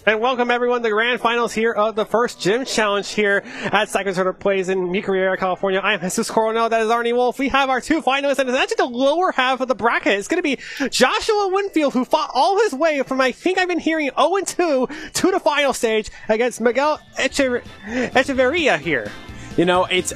And welcome everyone to the grand finals here of the first gym challenge here at Cycling Sort of Plays in Echeverria, California. I am Jesus Coronel, that is Arnie Wolf. We have our two finalists, and it's actually the lower half of the bracket. It's going to be Joshua Winfield, who fought all his way from, I think I've been hearing, 0-2 to the final stage against Miguel Echeverria here. You know, it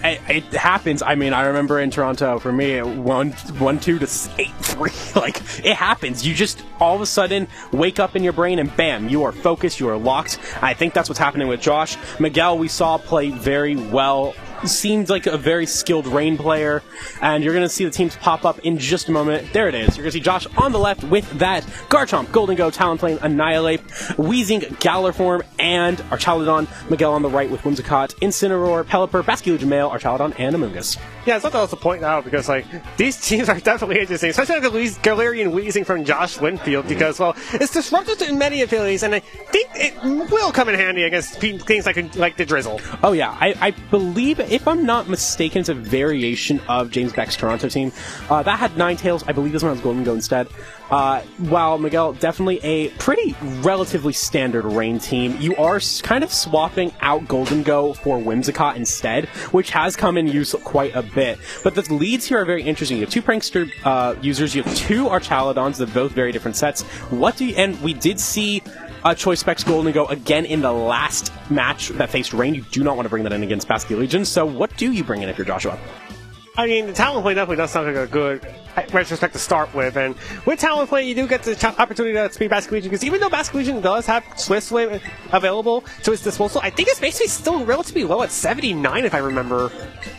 happens. I mean, I remember in Toronto, for me, 1-2 to 8-3. Like, it happens. You just all of a sudden wake up in your brain and bam, you are focused, you are locked. I think that's what's happening with Josh. Miguel, we saw play very well. Seems like a very skilled rain player, and you're going to see the teams pop up in just a moment. There it is. You're going to see Josh on the left with that Garchomp, Golden Go, Talonflame, Annihilate, Wheezing, Galar and Archaludon. Miguel on the right with Whimsicott, Incineroar, Pelipper, Basculegion Male, Archaludon, and Amoonguss. Yeah, I thought that was the point now, because like these teams are definitely interesting, especially like the Galarian Wheezing from Josh Winfield, because well, it's disruptive in many abilities, and I think it will come in handy against things like the Drizzle. Oh yeah, I believe, if I'm not mistaken, it's a variation of James Beck's Toronto team. That had Ninetales. I believe this one has Golden Go instead. While Miguel, definitely a pretty relatively standard rain team. You are kind of swapping out Golden Go for Whimsicott instead, which has come in use quite a bit. But the leads here are very interesting. You have two Prankster users, you have two Archaludons, they're both very different sets. And we did see Choice Specs Golden Go again in the last match that faced Rain. You do not want to bring that in against Basculegion, so what do you bring in if you're Joshua? I mean, the Talonflame definitely does sound like a good retrospect to start with, and with Talonflame you do get the opportunity to speed Basculegion, because even though Basculegion does have Swift Swim available to its disposal, I think it's basically still relatively low at 79 if I remember.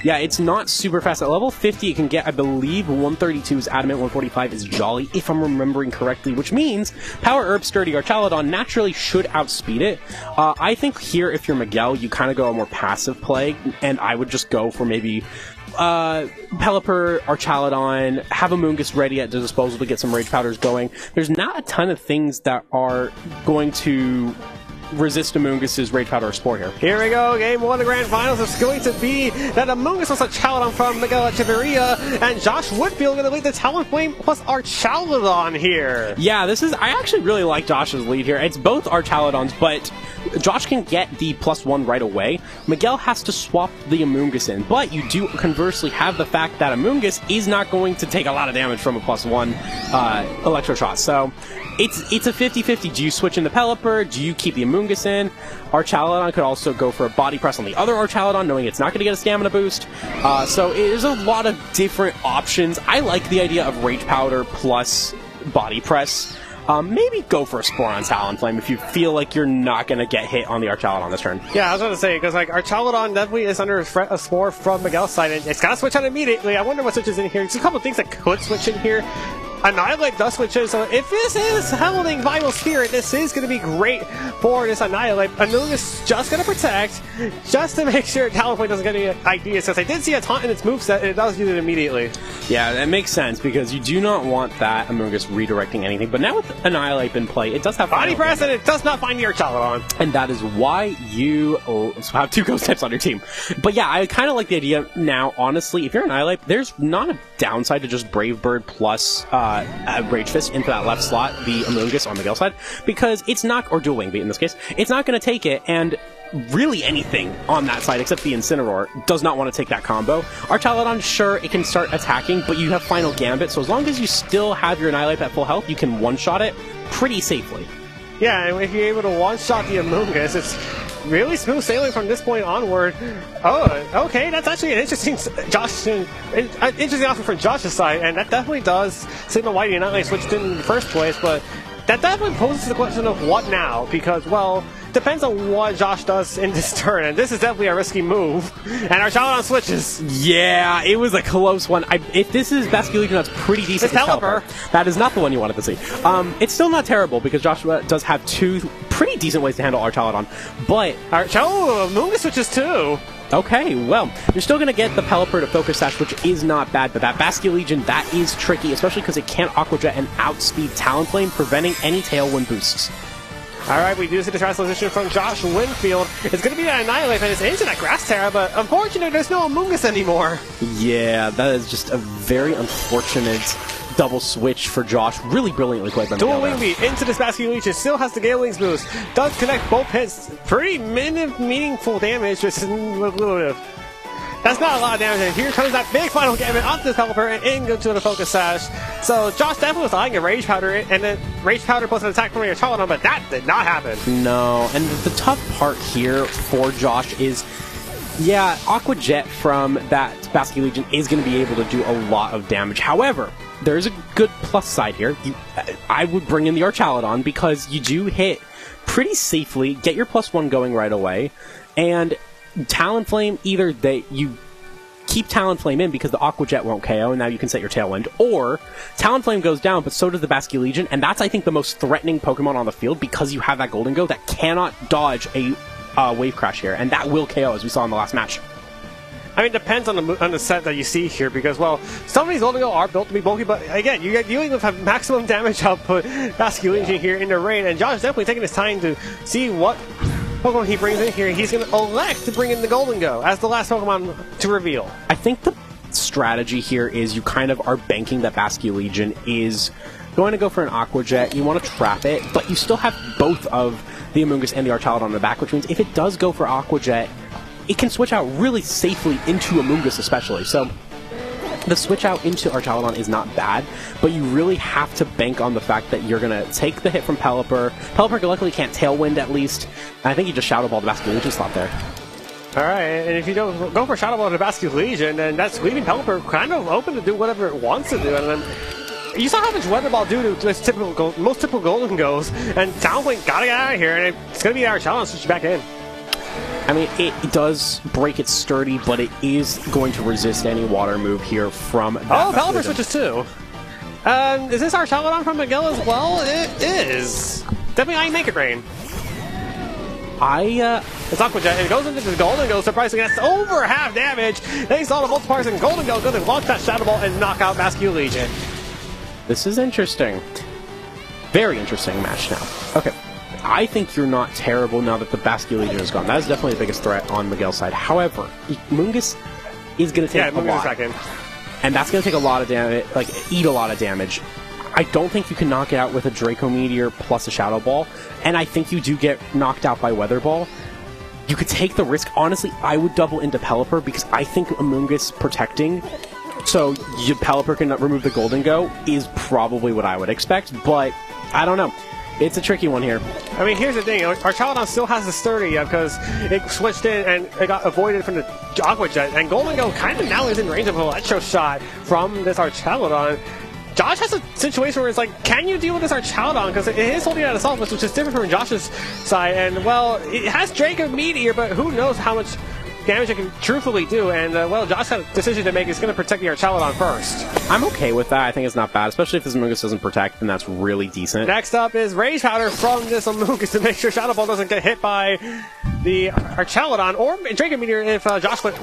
Yeah, it's not super fast. At level 50 it can get, I believe, 132 is Adamant, 145 is Jolly, if I'm remembering correctly, which means Power Herb, Sturdy, Archaludon naturally should outspeed it. I think here, if you're Miguel, you kind of go a more passive play, and I would just go for maybe Pelipper, Archaludon, have Amoonguss ready at the disposal to get some Rage Powders going. There's not a ton of things that are going to resist Amoonguss's Rage Powder or Spore here. Here we go, game one of the grand finals. It's going to be that Amoonguss plus Archaludon from Miguel Echeverria, and Josh Winfield going to lead the Talonflame plus Archaludon here. Yeah, I actually really like Josh's lead here. It's both Archaludons, but Josh can get the +1 right away. Miguel has to swap the Amoonguss in, but you do conversely have the fact that Amoonguss is not going to take a lot of damage from a +1 Electro Shot. So it's a 50-50. Do you switch into Pelipper? Do you keep the Amoonguss in? Archaludon could also go for a Body Press on the other Archaludon, knowing it's not going to get a Stamina boost. So there's a lot of different options. I like the idea of Rage Powder plus Body Press. Maybe go for a Spore on Talonflame if you feel like you're not going to get hit on the Archaludon this turn. Yeah, I was going to say, because like Archaludon definitely is under threat of Spore from Miguel's side, and it's got to switch on immediately. I wonder what switches in here. There's a couple of things that could switch in here. Annihilate does switch in, so if this is holding Vital Spirit, this is going to be great for this Annihilate. Amoonguss just going to protect, just to make sure Talonflame doesn't get any ideas, since I did see a taunt in its moveset, and it does use it immediately. Yeah, that makes sense, because you do not want that Amoonguss redirecting anything, but now with Annihilate in play, it does have Body Press, and it does not find the Archaludon. And that is why you have two Ghost types on your team. But yeah, I kind of like the idea now, honestly, if you're Annihilate, there's not a downside to just Brave Bird plus Rage Fist into that left slot, the Amoonguss on Miguel's side, because it's not, or Dual Wing Beat in this case, it's not going to take it, and really anything on that side except the Incineroar does not want to take that combo. Archaludon, sure, it can start attacking, but you have Final Gambit, so as long as you still have your Annihilate at full health, you can one-shot it pretty safely. Yeah, and if you're able to one-shot the Amoonguss, it's really smooth sailing from this point onward. Oh, okay, that's actually an interesting interesting option from Josh's side, and that definitely does signal why the Annihilate switched in the first place, but that definitely poses the question of what now, because, well, depends on what Josh does in this turn, and this is definitely a risky move, and Archaludon switches. Yeah, it was a close one. If this is Basculegion, that's pretty decent. It's Pelipper. That is not the one you wanted to see. It's still not terrible, because Joshua does have two pretty decent ways to handle Archaludon, but Amoonguss switches too. Okay, well, you're still going to get the Pelipper to Focus Sash, which is not bad, but that Basculegion, that is tricky, especially because it can't Aqua Jet and outspeed Talonflame, preventing any Tailwind boosts. Alright, we do see the transition from Josh Winfield. It's going to be an Annihilate, and it's into that Grass Terra, but unfortunately, there's no Amoonguss anymore. Yeah, that is just a very unfortunate double switch for Josh. Really brilliantly played by Dual Miguel Wing Beat into this Basket Legion. Still has the Gale Wings boost. Does connect both hits. Pretty meaningful damage. Just a little bit of... That's not a lot of damage. And here comes that big final gambit onto the Pelipper and into the Focus Sash. So Josh definitely was eyeing a Rage Powder, and then Rage Powder plus an attack from your Chaladon, but that did not happen. No, and the tough part here for Josh is, yeah, Aqua Jet from that Basket Legion is going to be able to do a lot of damage. However, there's a good plus side here. I would bring in the Archaladon because you do hit pretty safely, get your +1 going right away, and Talonflame, either you keep Talonflame in because the Aqua Jet won't KO, and now you can set your Tailwind, or Talonflame goes down, but so does the Basket Legion, and that's, I think, the most threatening Pokemon on the field because you have that Golden Go that cannot dodge a Wave Crash here, and that will KO, as we saw in the last match. I mean, it depends on the set that you see here, because, well, some of these Golden Go are built to be bulky, but again, you're dealing with a maximum damage output Basket Legion here in the rain, and Josh is definitely taking his time to see what Pokemon he brings in here. He's going to elect to bring in the Golden Go as the last Pokemon to reveal. I think the strategy here is you kind of are banking that Basket Legion is going to go for an Aqua Jet. You want to trap it, but you still have both of the Amoonguss and the Archaladon on the back, which means if it does go for Aqua Jet, it can switch out really safely into Amoonguss especially. So the switch out into Archaladon is not bad, but you really have to bank on the fact that you're going to take the hit from Pelipper. Pelipper luckily can't Tailwind at least. And I think you just Shadow Ball the Basket Legion slot there. Alright, and if you don't go for Shadow Ball to the Basket Legion, then that's leaving Pelipper kind of open to do whatever it wants to do. And then you saw how much Weather Ball do to this most typical Golden Goes, and Talonflame gotta get out of here, and it's going to be Archaladon switch back in. I mean, it does break it sturdy, but it is going to resist any water move here from that. Oh, Pelipper switches too. Is this Archaladon from Miguel as well? It is. Definitely I Make It Rain. It's Aqua Jet, and it goes into the Golden Go, surprisingly, that's over half damage. They saw the multipliers, and Golden Go going to launch that Shadow Ball and knock out Basket Legion. This is interesting. Very interesting match now. Okay. I think you're not terrible now that the Basket Legion is gone. That is definitely the biggest threat on Miguel's side. However, Amoonguss is going to take a lot. And that's going to take a lot of damage, like, eat a lot of damage. I don't think you can knock it out with a Draco Meteor plus a Shadow Ball, and I think you do get knocked out by Weather Ball. You could take the risk. Honestly, I would double into Pelipper because I think Amoonguss protecting, so Pelipper can remove the Golden Go, is probably what I would expect, but I don't know. It's a tricky one here. I mean, here's the thing. Archaladon still has the sturdy because it switched in and it got avoided from the Aqua Jet. And Golden Go kind of now is in range of an Electro Shot from this Archaladon. Josh has a situation where it's like, can you deal with this Archaladon? Because it is holding out a Assault, which is different from Josh's side. And, well, it has Draco Meteor, but who knows how much damage it can truthfully do, and well, Josh had a decision to make. He's going to protect the Archaladon first. I'm okay with that. I think it's not bad, especially if this Amoonguss doesn't protect, then that's really decent. Next up is Rage Powder from this Amoonguss to make sure Shadow Ball doesn't get hit by the Archaladon, or Draco Meteor if Josh went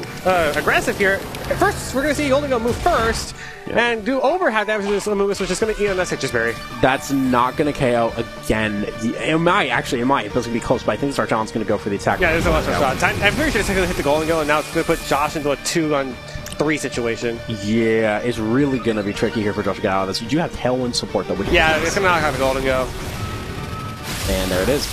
aggressive here. First, we're going to see Golden Go move first, and do over half damage to this Amoonguss, which is going to eat on that Citrus Berry. That's not going to KO again. It might. It's going to be close, but I think this Archaladon's going to go for the attack. Yeah, there's a lot of shots. I'm pretty sure it's going to hit the Golden Go, and now it's going to put Josh into a 2-on-3 situation. Yeah, it's really going to be tricky here for Josh to get out of this. You do have Tailwind support, though. Yeah, it's going to knock out the Golden Go. And there it is.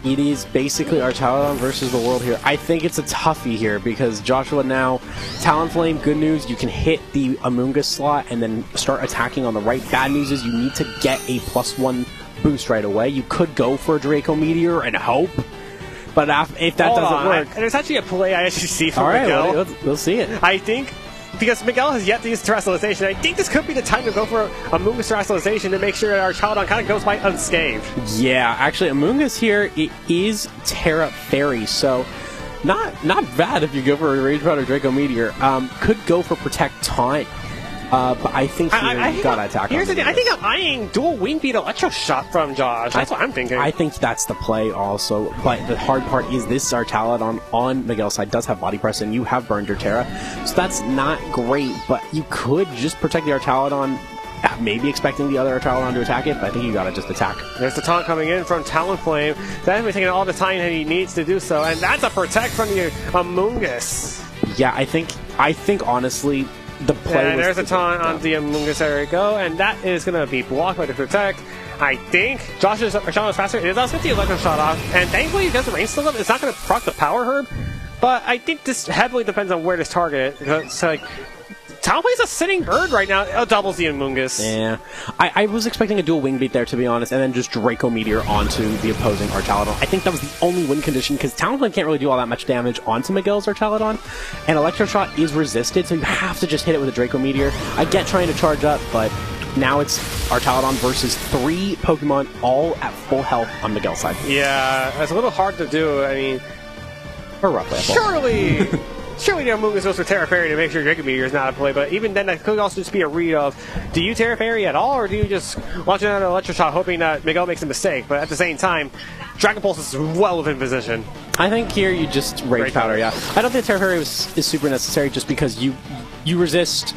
It is basically Archaladon versus the world here. I think it's a toughie here because Joshua now, Talonflame, good news, you can hit the Amoonguss slot and then start attacking on the right. Bad news is you need to get a +1 boost right away. You could go for a Draco Meteor and hope, but if that doesn't work... There's actually a play I actually see from Miguel. All right, we'll see it. I think... Because Miguel has yet to use Terrestrialization, I think this could be the time to go for a Amoonguss Terrestrialization to make sure that Archaladon kind of goes by unscathed. Yeah, actually, Amoonguss here, it is Terra Fairy, so not bad if you go for a Rage Powder Draco Meteor. Could go for Protect Taunt, but I think here you gotta attack. Here's the thing, I think I'm eyeing dual Wing Beat Electro Shot from Josh. That's what I'm thinking. I think that's the play also, but the hard part is this Archaladon on Miguel's side does have Body Press, and you have burned your Terra, so that's not great, but you could just protect the Archaladon, maybe expecting the other Archaladon to attack it, but I think you gotta just attack. There's the taunt coming in from Talonflame. Definitely taking all the time that he needs to do so, and that's a protect from the Amoonguss. Yeah, I think honestly, the play. And was there's a taunt on the Amoonguss. There we go, and that is going to be blocked by the Protect. I think Josh's shot is faster. It does get the Electro Shot off, and thankfully because the range still up, it's not going to proc the Power Herb. But I think this heavily depends on where this target is. So, like, Talon plays a sitting bird right now. It doubles the Amoonguss. Yeah. I was expecting a dual wing beat there, to be honest, and then just Draco Meteor onto the opposing Archaludon. I think that was the only win condition, because Talonflame can't really do all that much damage onto Miguel's Archaludon, and Electroshot is resisted, so you have to just hit it with a Draco Meteor. I get trying to charge up, but now it's Archaludon versus 3 Pokemon all at full health on Miguel's side. Yeah, it's a little hard to do. I mean, Or roughly. Surely the Amoonguss goes for Terra Fairy to make sure Draco Meteor is not at play, but even then that could also just be a read of, do you Terra Fairy at all, or do you just launch another Electro Shot hoping that Miguel makes a mistake? But at the same time, Dragon Pulse is well within position. I think here you just Rage Powder, yeah. I don't think Terra Fairy is super necessary just because you resist.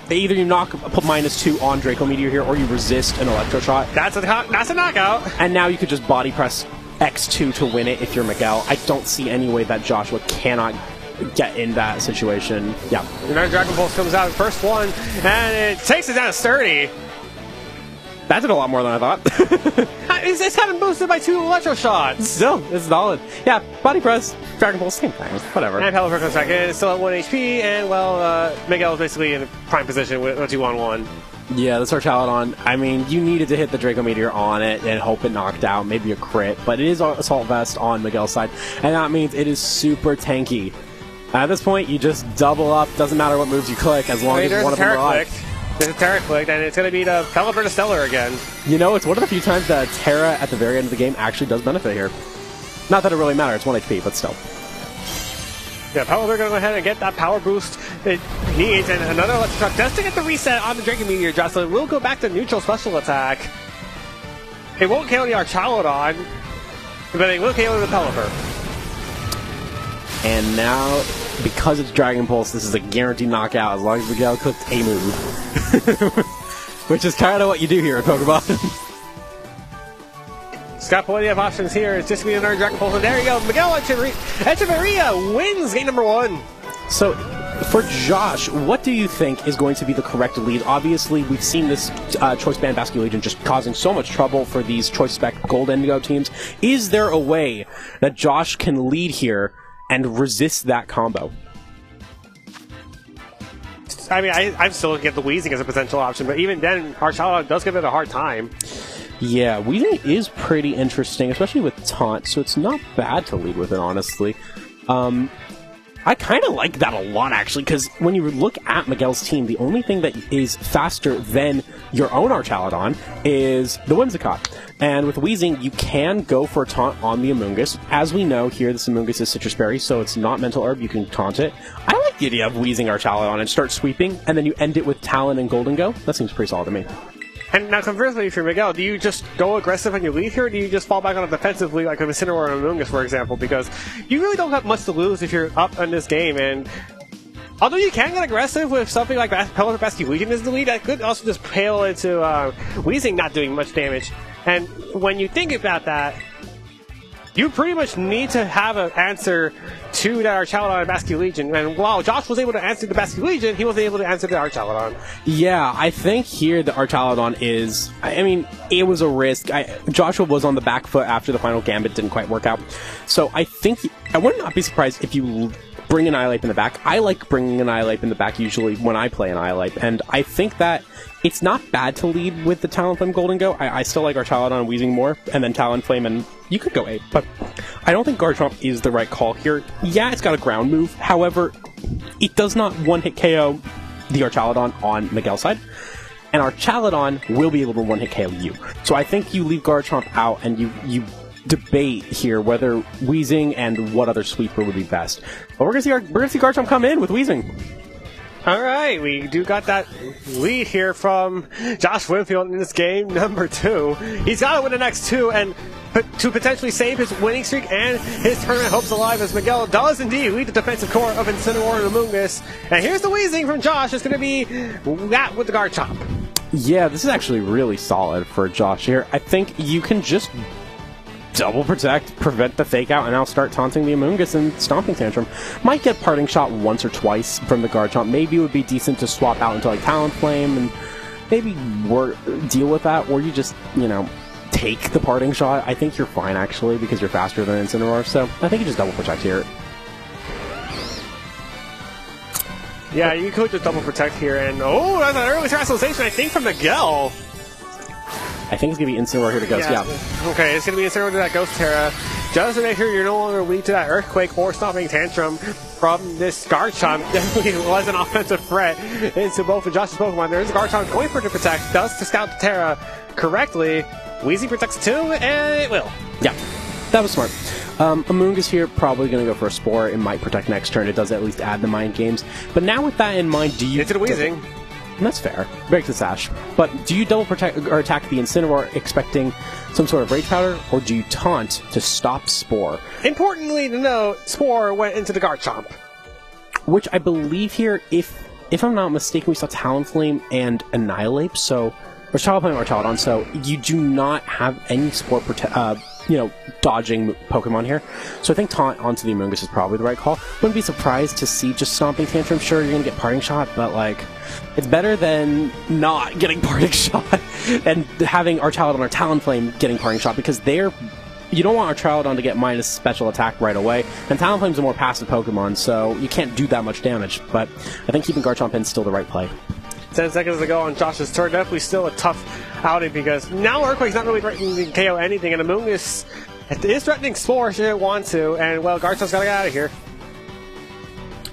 Either you put -2 on Draco Meteor here, or you resist an Electro Shot. That's a knockout. And now you could just body press X2 to win it if you're Miguel. I don't see any way that Joshua cannot get in that situation. Yeah. Another Dragon Pulse comes out, first one, and it takes it down to sturdy. That did a lot more than I thought. It's kind of boosted by 2 Electro Shots. Still, it's solid. Yeah, body press, Dragon Pulse, same thing. Whatever. And Pelipper comes back in, it's still at 1 HP, and well, Miguel is basically in a prime position with a 2-on-1. Yeah, this Archaludon, I mean, you needed to hit the Draco Meteor on it and hope it knocked out, maybe a crit, but it is Assault Vest on Miguel's side, and that means it is super tanky. At this point, you just double up, doesn't matter what moves you click, as long as one of them are alive. There's a Terra clicked, and it's going to be the Pelipper to Stellar again. You know, it's one of the few times that Terra at the very end of the game actually does benefit here. Not that it really matters, it's 1 HP, but still. Yeah, Pelipper going to go ahead and get that power boost it needs, and another Electro Shock just to get the reset on the Draco Meteor drop, so it will go back to neutral special attack. It won't KO the Archaludon, but it will KO the Pelipper. And now, because it's Dragon Pulse, this is a guaranteed knockout as long as Miguel clicks a move. Which is kind of what you do here in Pokemon. He's got plenty of options here. It's just going to be another Dragon Pulse, and there you go. Miguel Echeverria wins game number 1. So, for Josh, what do you think is going to be the correct lead? Obviously, we've seen this Choice Band Basculegion just causing so much trouble for these Choice Spec Gold Indigo teams. Is there a way that Josh can lead here and resist that combo? I mean, I'm still looking at the Weezing as a potential option, but even then, Archaludon does give it a hard time. Yeah, Weezing is pretty interesting, especially with Taunt, so it's not bad to lead with it, honestly. I kind of like that a lot, actually, because when you look at Miguel's team, the only thing that is faster than your own Archaludon is the Whimsicott. And with Weezing, you can go for a taunt on the Amoonguss. As we know here, this Amoonguss is Citrus Berry, so it's not Mental Herb, you can taunt it. I like the idea of Weezing Archaludon and start sweeping, and then you end it with Talon and Golden Go. That seems pretty solid to me. And now, conversely, if you're Miguel, do you just go aggressive on your lead here, or do you just fall back on a defensive lead like a Incineroar or Amoonguss, for example? Because you really don't have much to lose if you're up in this game, and although you can get aggressive with something like Pelipper Basculegion as the lead, that could also just pale into Weezing not doing much damage. And when you think about that, you pretty much need to have an answer to that Archaludon and Basculegion. And while Josh was able to answer the Basculegion, he wasn't able to answer the Archaludon. Yeah, I think here the Archaludon is... I mean, it was a risk. Joshua was on the back foot after the final Gambit didn't quite work out. So I think... I would not be surprised if you bring an Annihilape in the back. I like bringing an Annihilape in the back usually when I play an Annihilape. And I think that it's not bad to lead with the Talonflame Golden Go. I still like Archaludon and Weezing more, and then Talonflame, and you could go 8. But I don't think Garchomp is the right call here. Yeah, it's got a ground move. However, it does not one-hit KO the Archaludon on Miguel's side. And Archaludon will be able to one-hit KO you. So I think you leave Garchomp out, and you debate here whether Weezing and what other sweeper would be best. But we're gonna see Garchomp come in with Weezing. All right, we do got that lead here from Josh Winfield in this game number 2. He's got to win the next 2 and to potentially save his winning streak and his tournament hopes alive, as Miguel does indeed lead the defensive core of Incineroar and Amoonguss. And here's the Weezing from Josh. It's going to be that with the Garchomp. Yeah, this is actually really solid for Josh here. I think you can just... double protect, prevent the fake out, and now start taunting the Amoonguss and Stomping Tantrum. Might get Parting Shot once or twice from the Garchomp. Maybe it would be decent to swap out into like Talonflame and maybe deal with that, or you just, you know, take the Parting Shot. I think you're fine, actually, because you're faster than Incineroar, so I think you just double protect here. Yeah, you could just double protect here, and oh, that's an early Terastallization, I think, from Miguel. I think it's going to be Incineroar here to Ghost, yeah. Okay, it's going to be Incineroar to that Ghost Terra. Just to make sure you're no longer weak to that Earthquake or Stomping Tantrum from this Garchomp. Definitely was an offensive threat into both of Josh's Pokemon. There is a Garchomp going for it to protect, does to scout the Terra correctly. Weezy protects too, and it will. Yeah, that was smart. Amoonguss here, probably going to go for a Spore. It might protect next turn. It does at least add the Mind Games. But now with that in mind, do you... Into the Weezing. That's fair. Break the Sash. But do you double protect or attack the Incineroar expecting some sort of Rage Powder, or do you taunt to stop Spore? Importantly to know, Spore went into the Garchomp. Which I believe here, if I'm not mistaken, we saw Talonflame and Annihilate, so... Or Talonflame or Chaladon, so you do not have any Spore dodging Pokemon here. So I think Taunt onto the Amoonguss is probably the right call. Wouldn't be surprised to see just Stomping Tantrum. Sure, you're going to get Parting Shot, but, like, it's better than not getting Parting Shot and having Archaladon or Talonflame getting Parting Shot, because they're... You don't want Archaladon to get minus special attack right away, and Talonflame's a more passive Pokemon, so you can't do that much damage, but I think keeping Garchomp in is still the right play. 10 seconds to go on Josh's turn. Definitely still a tough outing, because now Earthquake's not really threatening to KO anything, and Amoonguss is threatening Spore should it want to, and, well, Garchomp's got to get out of here.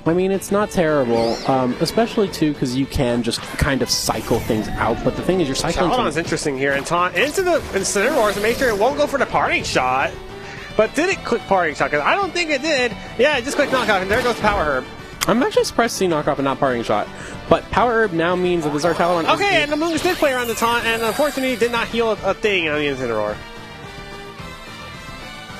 I mean, it's not terrible, especially, too, because you can just kind of cycle things out, but the thing is, you're cycling... Chaladon's interesting here, and Taunt into the Incineroar to make sure it won't go for the Parting Shot. But did it click Parting Shot? Because I don't think it did. Yeah, it just clicked Knockoff, and there goes the Power Herb. I'm actually surprised to see Knockoff and not Parting Shot, but Power Herb now means that this Archaladon... Okay, and the Amoonguss did play around the Taunt, and unfortunately did not heal a thing on the Incineroar.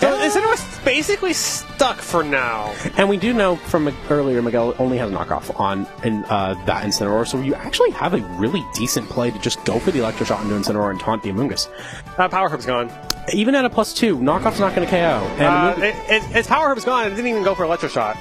So Incineroar's basically stuck for now. And we do know from earlier, Miguel only has a knockoff on that Incineroar, so you actually have a really decent play to just go for the Electroshock into Incineroar and taunt the Amoonguss. Power Herb's gone. Even at a +2, knockoff's not going to KO. And its Power Herb's gone, and it didn't even go for Electroshock.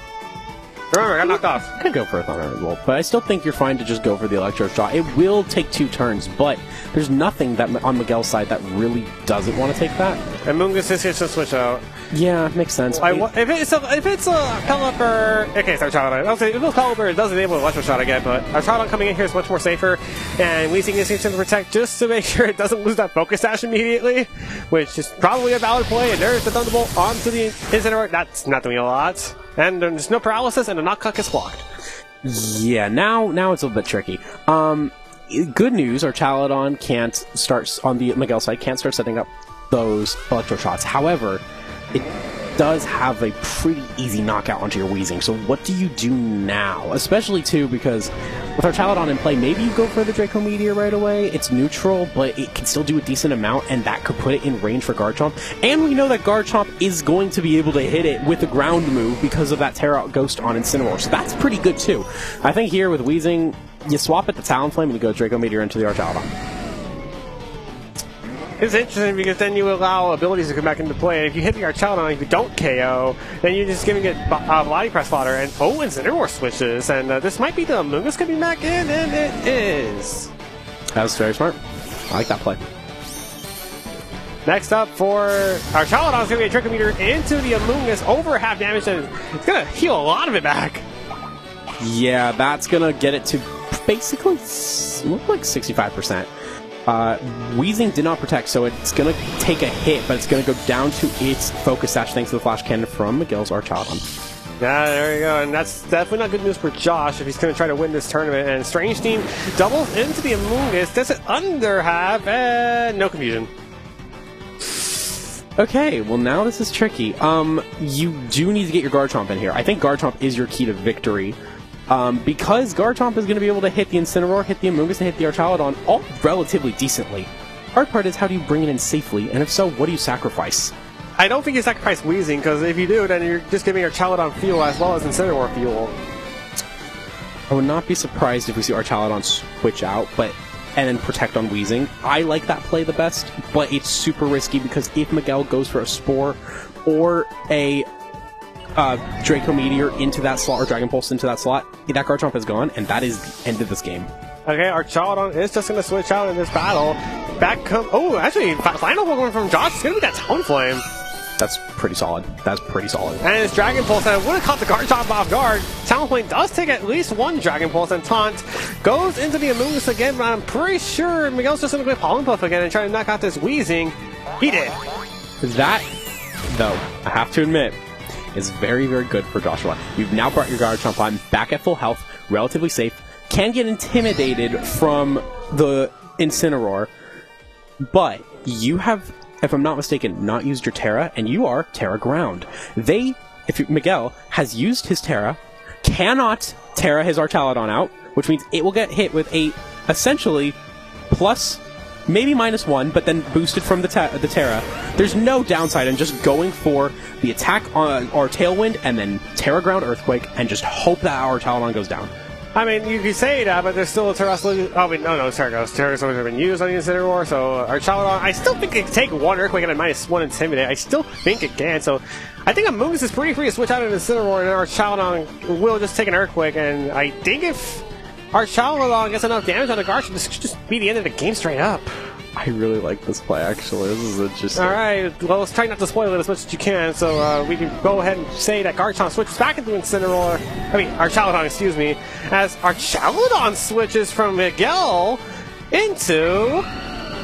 Remember, I got knocked off. Could go for a Thunderbolt, but I still think you're fine to just go for the Electroshock. It will take 2 turns, but there's nothing that on Miguel's side that really doesn't want to take that. And Amoonguss is here to switch out. Yeah, makes sense. If it's a Pelipper... Okay, sorry, Chaladon. I'll say, if it's Pelipper, it does enable Electroshot again, but our Chaladon coming in here is much more safer, and Weezing is here to protect just to make sure it doesn't lose that Focus Sash immediately, which is probably a valid play, and there's the Thunderbolt onto the Incineroar. That's not doing a lot. And there's no paralysis, and the Knock-Cuck is blocked. Yeah, now it's a bit tricky. Good news, our Chaladon can't start, on the Miguel side, can't start setting up those Electroshots. However, it does have a pretty easy knockout onto your Weezing, so what do you do now? Especially, too, because with our Chaladon in play, maybe you go for the Draco Meteor right away. It's neutral, but it can still do a decent amount, and that could put it in range for Garchomp. And we know that Garchomp is going to be able to hit it with a ground move because of that Terra Ghost on Incineroar, so that's pretty good, too. I think here with Weezing, you swap it to Talonflame and you go Draco Meteor into the Archaladon. It's interesting because then you allow abilities to come back into play. And if you hit the Archaladon, if you don't KO, then you're just giving it Body Press Fodder. And Incineroar switches. And this might be the Amoonguss coming back in, and it is. That was very smart. I like that play. Next up for Archaladon is going to be a Draco Meteor into the Amoonguss, over half damage, and it's going to heal a lot of it back. Yeah, that's going to get it to basically look like 65%. Weezing did not protect, so it's going to take a hit, but it's going to go down to its Focus Sash thanks to the Flash Cannon from Miguel's Archaladon. Yeah, there you go, and that's definitely not good news for Josh if he's going to try to win this tournament. And Strange Team doubles into the Amoonguss, does it under half, and no confusion. Okay, well now this is tricky. You do need to get your Garchomp in here. I think Garchomp is your key to victory. Because Garchomp is going to be able to hit the Incineroar, hit the Amoonguss, and hit the Archaladon all relatively decently. Hard part is how do you bring it in safely, and if so, what do you sacrifice? I don't think you sacrifice Weezing, because if you do, then you're just giving Archaladon fuel as well as Incineroar fuel. I would not be surprised if we see Archaladon switch out, but and then protect on Wheezing. I like that play the best, but it's super risky because if Miguel goes for a Spore or a Draco Meteor into that slot or Dragon Pulse into that slot, that Garchomp is gone, and that is the end of this game. Okay, our Chaladon is just going to switch out in this battle. Back come... Oh, actually, final Pokemon from Josh is going to be that Talonflame. That's pretty solid. That's pretty solid. And his Dragon Pulse, and would have caught the Garchomp off guard. Talonflame does take at least one Dragon Pulse, and Taunt goes into the Amoonguss again, but I'm pretty sure Miguel's just going to go Pollen Puff again and try to knock out this Wheezing. He did. That, though, I have to admit, is very, very good for Joshua. You've now brought your Garchomp on back at full health, relatively safe, can get intimidated from the Incineroar, but you have, if I'm not mistaken, not used your Terra, and you are Terra Ground. Miguel has used his Terra, cannot Terra his Archaladon out, which means it will get hit with a, essentially, plus, maybe -1, but then boosted from the Terra. There's no downside in just going for the attack on our Tailwind, and then Terra Ground Earthquake, and just hope that our Archaladon goes down. I mean, you can say that, but there's still a Terrasol. Oh, wait, no, it's Terragos. Terragos have been used on the Incineroar, so our Chaladon, I still think it can take one Earthquake and a -1 Intimidate. I still think it can, so I think Amoonguss is pretty free to switch out an Incineroar, and our Chaladon will just take an Earthquake, and I think if our Chaladon gets enough damage on the Garchomp, this could just be the end of the game straight up. I really like this play, actually. This is interesting. Alright, well, let's try not to spoil it as much as you can, so we can go ahead and say that Garchomp switches back into Incineroar. I mean, our Chaladon, excuse me, as our Chaladon switches from Miguel into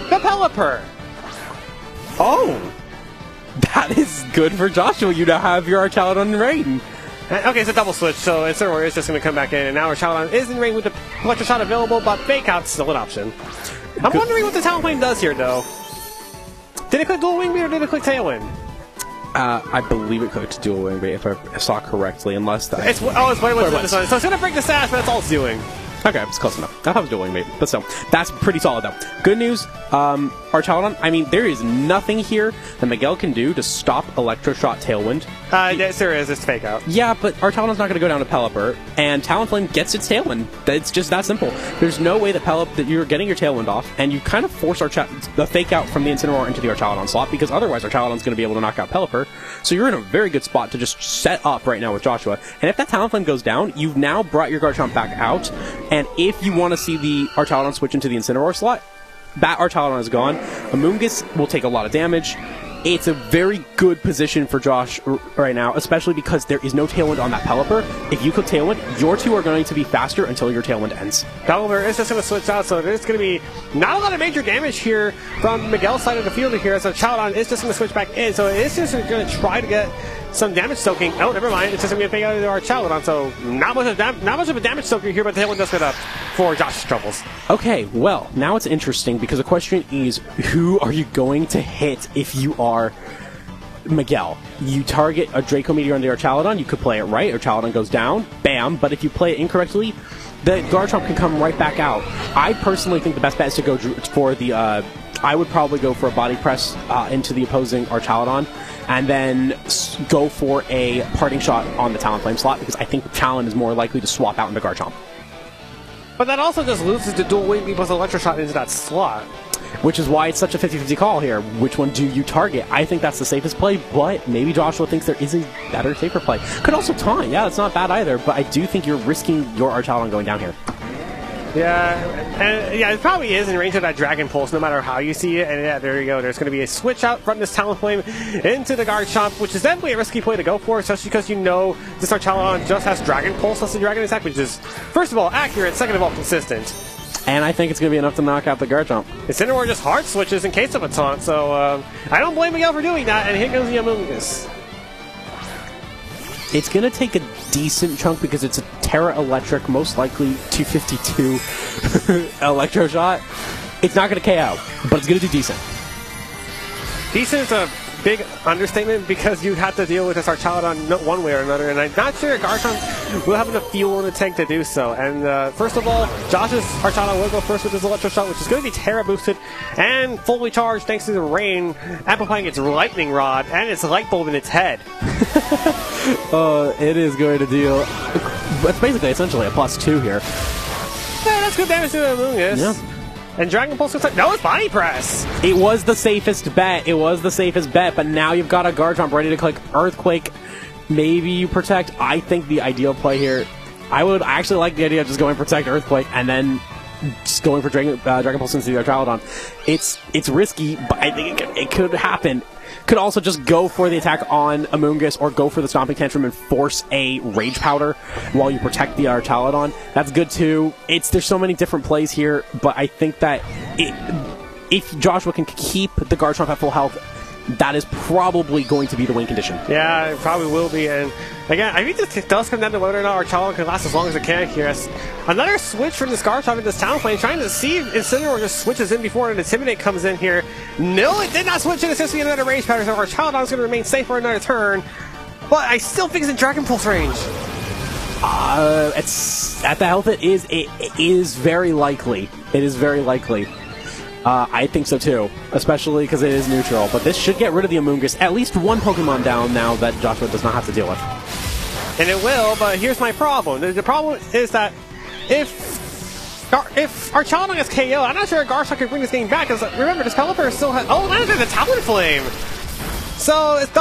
the Pelipper. Oh! That is good for Joshua. You now have your Archaladon in rain. Okay, it's a double switch, so Incineroar is just going to come back in, and now our Chaladon is in rain with the Electric Shot available, but Fake Out's still an option. I'm wondering what the Talonflame does here, though. Did it click Dual Wing Beat or did it click Tailwind? I believe it clicked Dual Wing Beat, if I saw correctly, unless that... It's way with this one. So it's going to break the sash, but that's all it's doing. Okay, it's close enough. I thought it was Dual Wing Beat, but still. That's pretty solid, though. Good news, our Chaladon, I mean, there is nothing here that Miguel can do to stop Electroshot Tailwind. Yes, there is. It's Fake Out. Yeah, but our Chaladon's not going to go down to Pelipper, and Talonflame gets its Tailwind. It's just that simple. There's no way that you're getting your Tailwind off, and you kind of force the Fake Out from the Incineroar into the Archaladon slot, because otherwise our Chaladon's going to be able to knock out Pelipper. So you're in a very good spot to just set up right now with Joshua. And if that Talonflame goes down, you've now brought your Garchomp back out, and if you want to see the Archaladon switch into the Incineroar slot, that Archaladon is gone. Amoonguss will take a lot of damage. It's a very good position for Josh right now, especially because there is no Tailwind on that Pelipper. If you click Tailwind, your two are going to be faster until your Tailwind ends. Pelipper is just going to switch out, so there's going to be not a lot of major damage here from Miguel's side of the field here, so Chaladon is just going to switch back in, so it's just going to try to get some damage soaking. Oh, never mind. It's just going to be a Fake Out into our Chaladon, so not much of a damage soaker here, but the Tailwind does get up for Josh's troubles. Okay, well, now it's interesting because the question is, who are you going to hit if you are Miguel? You target a Draco Meteor on the Archaladon, you could play it right, Archaladon goes down, bam, but if you play it incorrectly, the Garchomp can come right back out. I personally think the best bet is to go for the, I would probably go for a Body Press into the opposing Archaladon, and then go for a Parting Shot on the Talonflame slot, because I think the Talon is more likely to swap out into Garchomp. But that also just loses the Dual Wing Beat plus Electric Shot into that slot. Which is why it's such a 50-50 call here. Which one do you target? I think that's the safest play, but maybe Joshua thinks there is a better, safer play. Could also taunt. Yeah, that's not bad either, but I do think you're risking your Archaladon going down here. Yeah, and yeah, it probably is in range of that Dragon Pulse, no matter how you see it. And yeah, there you go. There's going to be a switch out from this Talonflame into the Garchomp, which is definitely a risky play to go for, especially because you know this Archaladon just has Dragon Pulse plus the Dragon Attack, which is, first of all, accurate, second of all, consistent. And I think it's going to be enough to knock out the Garchomp. Incineroar just hard switches in case of a taunt, so I don't blame Miguel for doing that, and here goes the Amoonguss. It's going to take a decent chunk because it's a Terra Electric, most likely 252 Electro Shot. It's not going to KO, but it's going to do decent. Decent is a big understatement because you have to deal with this Archaladon one way or another, and I'm not sure Garchomp will have enough fuel in the tank to do so. And first of all, Josh's Archaladon will go first with his Electro Shot, which is going to be Terra boosted and fully charged thanks to the rain, amplifying its Lightning Rod and its Light Bulb in its head. It is going to deal... It's basically, essentially, a +2 here. Yeah, that's good damage to the Amoonguss. Yeah. And Dragon Pulse looks like, no, it's Body Press! It was the safest bet. It was the safest bet, but now you've got a Garchomp ready to click Earthquake. Maybe you Protect. I think the ideal play here, I actually like the idea of just going Protect Earthquake and then just going for Dragon Pulse into the Archaladon. It's risky, but I think it could happen. Could also just go for the attack on Amoonguss or go for the Stomping Tantrum and force a Rage Powder while you protect the Archaladon. That's good too. There's so many different plays here, but I think that if Joshua can keep the Garchomp at full health, that is probably going to be the win condition. Yeah, it probably will be. And again, I think this does come down to whether or not Archaladon can last as long as it can here. As another switch from this Garchomp in this Talonflame, trying to see if Incineroar just switches in before an Intimidate comes in here. No, it did not switch in. It's just another Rage Powder, so Archaladon is going to remain safe for another turn. But I still think it's in Dragon Pulse range. It's at the health it is very likely. It is very likely. I think so too, especially because it is neutral. But this should get rid of the Amoonguss. At least one Pokemon down now that Joshua does not have to deal with. And it will, but here's my problem. The problem is that if Archaladon gets KO, I'm not sure if Garchomp can bring this game back. Because remember, this Pelipper still has... Oh, and there's a Talonflame! So it's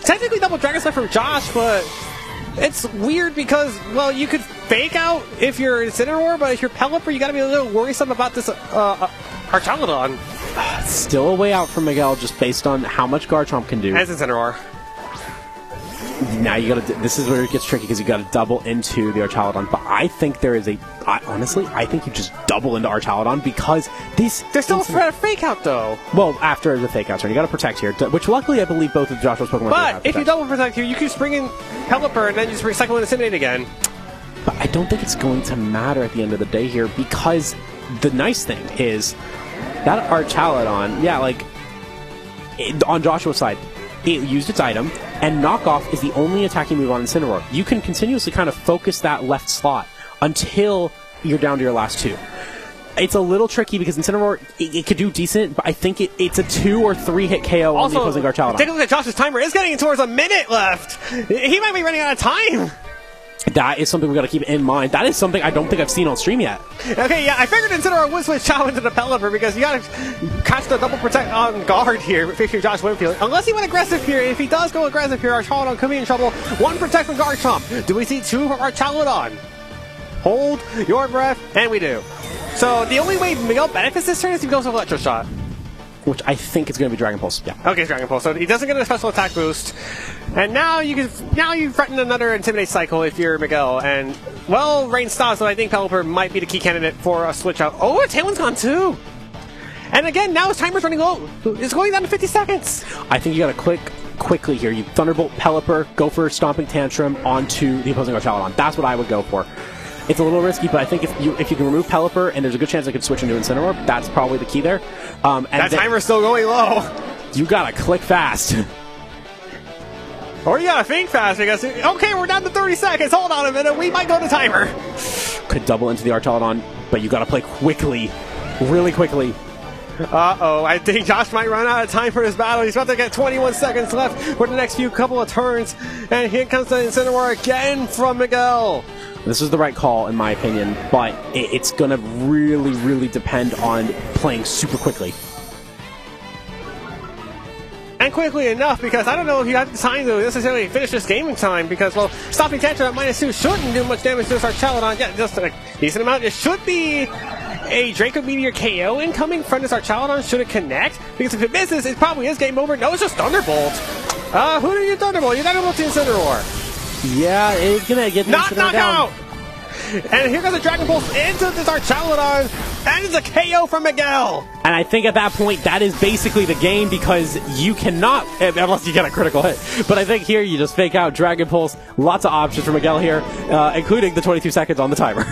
technically double Dragon Slap from Josh, but it's weird because, well, you could fake out if you're Incineroar, but if you're Pelipper, you gotta be a little worrisome about this Archaladon. Still a way out for Miguel, just based on how much Garchomp can do. As Incineroar. Now you gotta. This is where it gets tricky because you gotta double into the Archaladon. But I think there is honestly, I think you just double into Archaladon because this. There's still a threat of fake out though. Well, after the fake out turn, you gotta protect here, which luckily I believe both of Joshua's Pokemon. But if you double protect here, you can just bring in Pelipper and then just recycle and Intimidate again. But I don't think it's going to matter at the end of the day here because the nice thing is that Archaladon, yeah, like on Joshua's side, it used its item, and Knockoff is the only attacking move on Incineroar. You can continuously kind of focus that left slot until you're down to your last two. It's a little tricky because Incineroar, it could do decent, but I think it's a 2 or 3 hit KO on the opposing Archaladon. Take a look at Josh's timer. It's getting towards a minute left. He might be running out of time. That is something we got to keep in mind. That is something I don't think I've seen on stream yet. Okay, yeah, I figured Incineroar would switch Chow into the Pelipper because you got to catch the double protect on guard here if you're Josh Winfield. Unless he went aggressive here. If he does go aggressive here, Archaladon could be in trouble. 1 protect from Garchomp. Do we see 2 from Archaladon? Hold your breath, and we do. So the only way Miguel benefits this turn is if he goes with Electro Shot. Which I think is going to be Dragon Pulse. Yeah. Okay, Dragon Pulse. So he doesn't get a special attack boost. And now you threaten another Intimidate cycle if you're Miguel. And, well, Rain stops, so I think Pelipper might be the key candidate for a switch out. Oh, Tailwind's gone too! And again, now his timer's running low. It's going down to 50 seconds. I think you got to click quickly here. You Thunderbolt Pelipper, go for Stomping Tantrum onto the opposing Archaladon. That's what I would go for. It's a little risky, but I think if you can remove Pelipper, and there's a good chance I could switch into Incineroar, that's probably the key there. And that timer's still going low. You gotta click fast. Or you gotta think fast, because, okay, we're down to 30 seconds. Hold on a minute, we might go to timer. Could double into the Archaladon, but you gotta play quickly. Really quickly. Uh-oh, I think Josh might run out of time for this battle. He's about to get 21 seconds left for the next couple of turns. And here comes the Incineroar again from Miguel. This is the right call, in my opinion, but it's going to really, really depend on playing super quickly. And quickly enough, because I don't know if you have the time to necessarily finish this game in time, because, well, Stomping Tantrum at -2 shouldn't do much damage to this Archaladon. Yeah, just a decent amount. It should be a Draco Meteor KO incoming from this Archaladon. Should it connect? Because if it misses, it probably is game over. No, it's just Thunderbolt. Who do you Thunderbolt? You Thunderbolt to Incineroar. Yeah, it's gonna get not knock down. out. And here goes the Dragon Pulse into this Archaladon, and it's a KO from Miguel. And I think at that point, that is basically the game because you cannot, unless you get a critical hit. But I think here you just fake out Dragon Pulse. Lots of options for Miguel here, including the 22 seconds on the timer.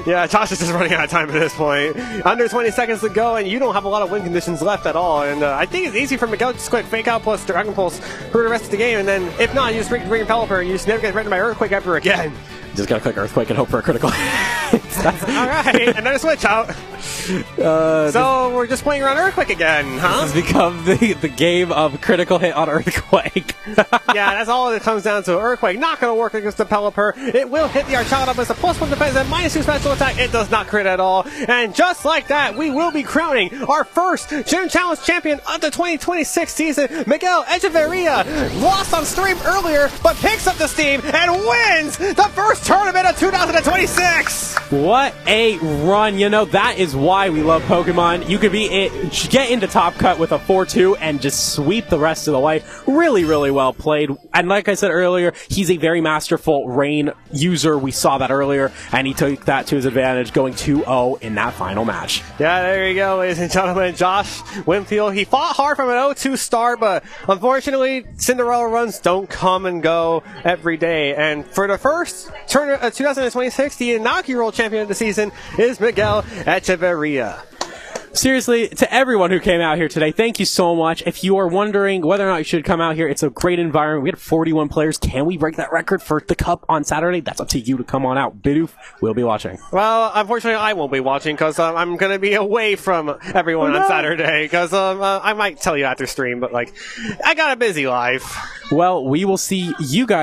Yeah, Josh is just running out of time at this point. Under 20 seconds to go, and you don't have a lot of win conditions left at all. And I think it's easy for Miguel to just quit fake out plus Dragon Pulse for the rest of the game. And then, if not, you just bring Pelipper, and you just never get threatened by Earthquake ever again. Just gotta click Earthquake and hope for a critical hit. All right, another switch out. So we're just playing around Earthquake again, huh? This has become the game of critical hit on Earthquake. Yeah, that's all it comes down to. Earthquake not going to work against the Pelipper. It will hit the Archaludon with a +1 defense and -2 special attack. It does not crit at all. And just like that, we will be crowning our first Gym Challenge champion of the 2026 season. Miguel Echeverria lost on stream earlier, but picks up the steam and wins the first tournament of 2026! What a run. You know, that is why we love Pokemon. You could get into Top Cut with a 4-2 and just sweep the rest of the way. Really, really well played. And like I said earlier, he's a very masterful Rain user. We saw that earlier, and he took that to his advantage, going 2-0 in that final match. Yeah, there you go, ladies and gentlemen. Josh Winfield, he fought hard from an 0-2 start, but unfortunately, Cinderella runs don't come and go every day. And for the first tournament of 2026, the inaugural champion of the season is Miguel Echeverria. Seriously, to everyone who came out here today, thank you so much. If you are wondering whether or not you should come out here, it's a great environment. We had 41 players. Can we break that record for the Cup on Saturday? That's up to you to come on out. Bidoof will be watching. Well, unfortunately, I won't be watching because I'm going to be away from everyone on Saturday because I might tell you after stream, but like, I got a busy life. Well, we will see you guys